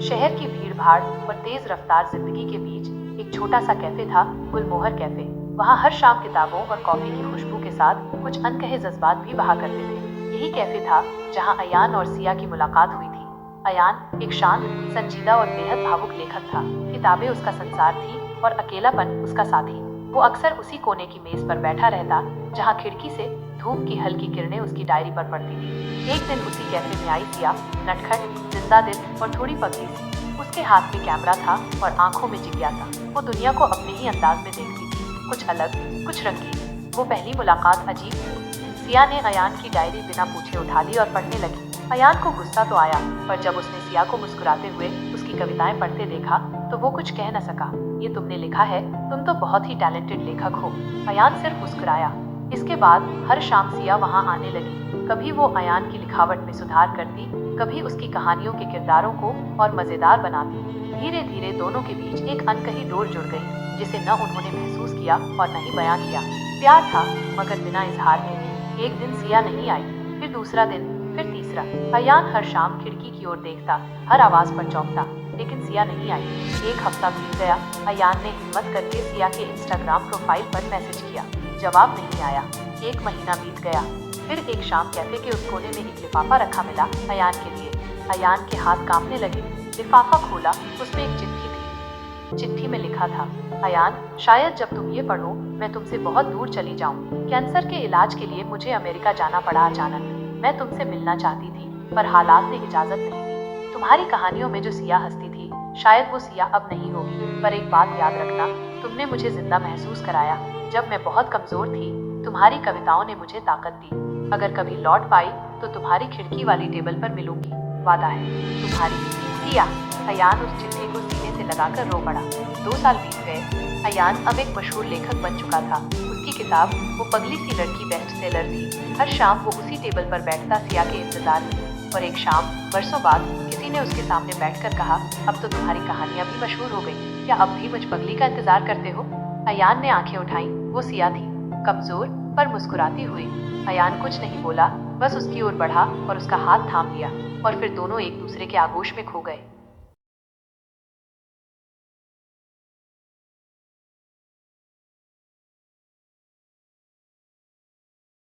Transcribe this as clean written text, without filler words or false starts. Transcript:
शहर की भीड़-भाड़ और तेज रफ्तार जिंदगी के बीच एक छोटा सा कैफे था, गुलमोहर कैफे। वहाँ हर शाम किताबों और कॉफी की खुशबू के साथ कुछ अनकहे जज्बात भी बहा करते थे। यही कैफे था जहाँ अयान और सिया की मुलाकात हुई थी। अयान एक शांत, संजीदा और बेहद भावुक लेखक था। किताबें उसका संसार थी और अकेलापन उसका साथी। वो अक्सर उसी कोने की मेज पर बैठा रहता जहाँ खिड़की से धूप की हल्की किरणें उसकी डायरी पर पड़ती थी। एक दिन उसी कैफे में आई सिया, नटखट, जिंदा दिल और थोड़ी पगली सी। उसके हाथ में कैमरा था और आंखों में जिज्ञासा। वो दुनिया को अपने ही अंदाज में देखती थी, कुछ अलग, कुछ रंगीन। वो पहली मुलाकात अजीब थी। सिया ने अयान की डायरी बिना पूछे उठा ली और पढ़ने लगी। अयान को गुस्सा तो आया, पर जब उसने सिया को मुस्कुराते हुए उसकी कविताएं पढ़ते देखा तो वो कुछ कह न सका। ये तुमने लिखा है, तुम तो बहुत ही टैलेंटेड लेखक हो। अयान सिर्फ मुस्कुराया। इसके बाद हर शाम सिया वहाँ आने लगी। कभी वो अयान की लिखावट में सुधार करती, कभी उसकी कहानियों के किरदारों को और मजेदार बनाती। धीरे धीरे दोनों के बीच एक अनकही डोर जुड़ गई, जिसे न उन्होंने महसूस किया और न ही बयां किया। प्यार था, मगर बिना इजहार के। एक दिन सिया नहीं आई, फिर दूसरा दिन, फिर तीसरा। अयान हर शाम खिड़की की ओर देखता, हर आवाज पर चौंकता, लेकिन सिया नहीं आई। एक हफ्ता बीत गया। अयान ने हिम्मत करके सिया के इंस्टाग्राम प्रोफाइल पर मैसेज किया, जवाब नहीं आया। एक महीना बीत गया। फिर एक शाम कैफे के उस कोने में एक लिफाफा रखा मिला अयान के लिए। अयान के हाथ कांपने लगे। लिफाफा खोला, उसमें एक चिट्ठी थी। चिट्ठी में लिखा था, अयान, शायद जब तुम ये पढ़ो मैं तुमसे बहुत दूर चली जाऊं। कैंसर के इलाज के लिए मुझे अमेरिका जाना पड़ा अचानक। मैं तुमसे मिलना चाहती थी, पर हालात ने इजाजत नहीं दी। तुम्हारी कहानियों में जो सिया हंसती थी, शायद वो सिया अब नहीं होगी। पर एक बात याद रखना, तुमने मुझे जिंदा महसूस कराया। जब मैं बहुत कमजोर थी, तुम्हारी कविताओं ने मुझे ताकत दी। अगर कभी लौट पाई तो तुम्हारी खिड़की वाली टेबल पर मिलूंगी। वादा है, तुम्हारी सिया। अयान उस चिट्ठी को सीने से लगाकर रो पड़ा। 2 साल बीत गए। अयान अब एक मशहूर लेखक बन चुका था। उसकी किताब वो पगली सी लड़की बेस्ट सेलर थी। हर शाम वो उसी टेबल पर बैठता सिया के इंतजार में। और एक शाम बरसों बाद किसी ने उसके सामने बैठकर कहा, अब तो तुम्हारी कहानियां भी मशहूर हो गई, क्या अब भी मुझ पगली का इंतजार करते हो? अयान ने आंखें उठाई। वो सिया थी, कमजोर पर मुस्कुराती हुई। अयान कुछ नहीं बोला, बस उसकी ओर बढ़ा और उसका हाथ थाम लिया। और फिर दोनों एक दूसरे के आगोश में खो गए।